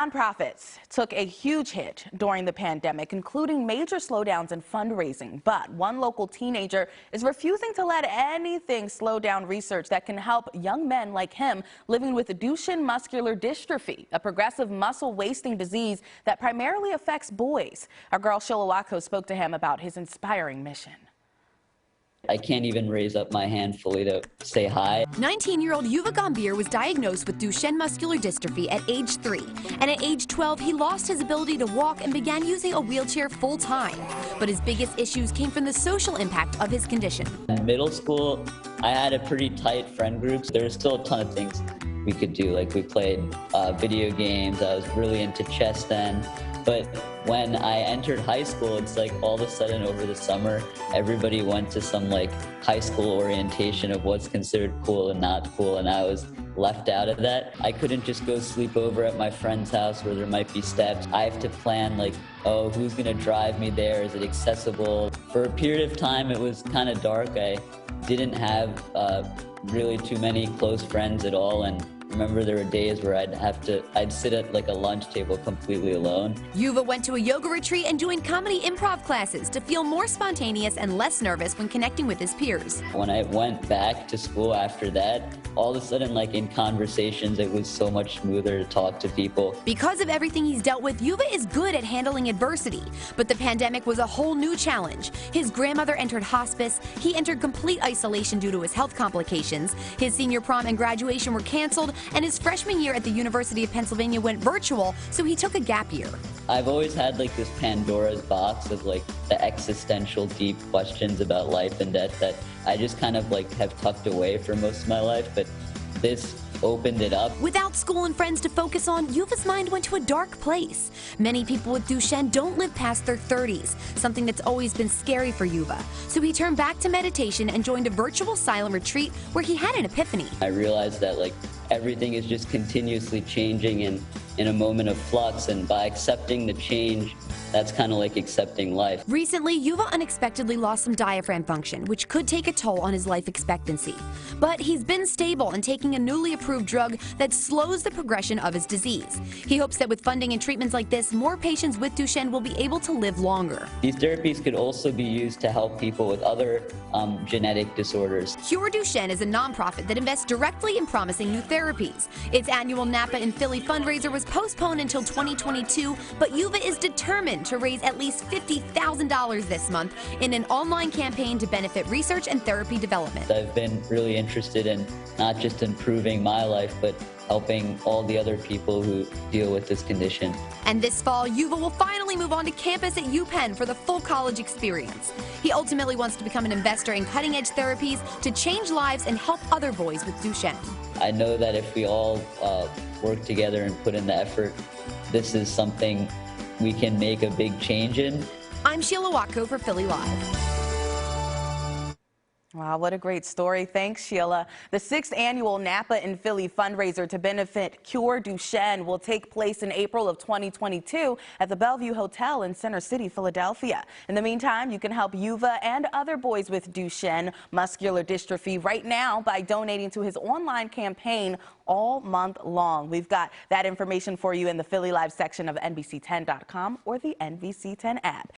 Nonprofits took a huge hit during the pandemic, including major slowdowns in fundraising. But one local teenager is refusing to let anything slow down research that can help young men like him living with Duchenne Muscular Dystrophy, a progressive muscle wasting disease that primarily affects boys. Our girl Sheila Watko spoke to him about his inspiring mission. I can't even raise up my hand fully to say hi. 19-year-old Yuva Gambhir was diagnosed with Duchenne Muscular Dystrophy at age 3. And at age 12, he lost his ability to walk and began using a wheelchair full-time. But his biggest issues came from the social impact of his condition. In middle school, I had a pretty tight friend group. There was still a ton of things we could do. Like we played video games. I was really into chess then. But when I entered high school, it's like all of a sudden over the summer, everybody went to some like high school orientation of what's considered cool and not cool, and I was left out of that. I couldn't just go sleep over at my friend's house where there might be steps. I have to plan like, oh, who's gonna drive me there? Is it accessible? For a period of time, it was kind of dark. I didn't have really too many close friends at all, and remember there were days where I'd sit at like a lunch table completely alone. Yuva went to a yoga retreat and joined comedy improv classes to feel more spontaneous and less nervous when connecting with his peers. When I went back to school after that, all of a sudden, like in conversations, it was so much smoother to talk to people. Because of everything he's dealt with, Yuva is good at handling adversity. But the pandemic was a whole new challenge. His grandmother entered hospice, he entered complete isolation due to his health complications, his senior prom and graduation were canceled, and his freshman year at the University of Pennsylvania went virtual, so he took a gap year. I've always had like this Pandora's box of like the existential deep questions about life and death that I just kind of like have tucked away for most of my life, but this opened it up. Without school and friends to focus on, Yuva's mind went to a dark place. Many people with Duchenne don't live past their 30s, something that's always been scary for Yuva. So he turned back to meditation and joined a virtual silent retreat where he had an epiphany. I realized that like everything is just continuously changing and in a moment of flux, and by accepting the change, that's kind of like accepting life. Recently, Yuva unexpectedly lost some diaphragm function, which could take a toll on his life expectancy. But he's been stable and taking a newly approved drug that slows the progression of his disease. He hopes that with funding and treatments like this, more patients with Duchenne will be able to live longer. These therapies could also be used to help people with other genetic disorders. Cure Duchenne is a nonprofit that invests directly in promising new therapies. Its annual Napa in Philly fundraiser was postponed until 2022, but Yuva is determined to raise at least $50,000 this month in an online campaign to benefit research and therapy development. I've been really interested in not just improving my life, but helping all the other people who deal with this condition. And this fall, Yuva will finally move on to campus at UPenn for the full college experience. He ultimately wants to become an investor in cutting-edge therapies to change lives and help other boys with Duchenne. I know that if we all work together and put in the effort, this is something we can make a big change in. I'm Sheila Watko for Philly Live. Wow, what a great story. Thanks, Sheila. The 6th annual Napa in Philly fundraiser to benefit Cure Duchenne will take place in April of 2022 at the Bellevue Hotel in Center City, Philadelphia. In the meantime, you can help Yuva and other boys with Duchenne Muscular Dystrophy right now by donating to his online campaign all month long. We've got that information for you in the Philly Live section of NBC10.com or the NBC10 app.